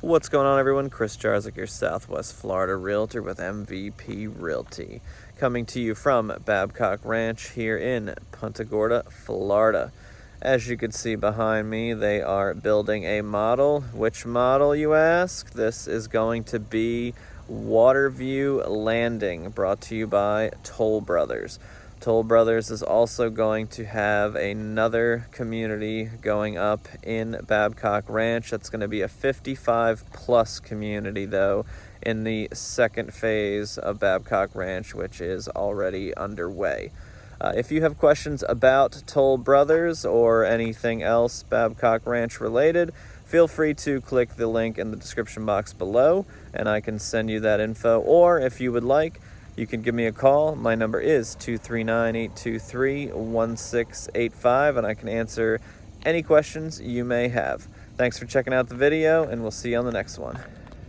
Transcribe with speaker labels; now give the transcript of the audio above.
Speaker 1: What's going on, everyone? Chris Jarzyk, your Southwest Florida Realtor with MVP Realty, coming to you from Babcock Ranch here in Punta Gorda, Florida. As you can see behind me, they are building a model. Which model, you ask? This is going to be Waterview Landing, brought to you by Toll Brothers. Toll Brothers is also going to have another community going up in Babcock Ranch. That's going to be a 55-plus community, though, in the second phase of Babcock Ranch, which is already underway. If you have questions about Toll Brothers or anything else Babcock Ranch related, feel free to click the link in the description box below, and I can send you that info. Or if you would like, you can give me a call. My number is 239-823-1685, and I can answer any questions you may have. Thanks for checking out the video, and we'll see you on the next one.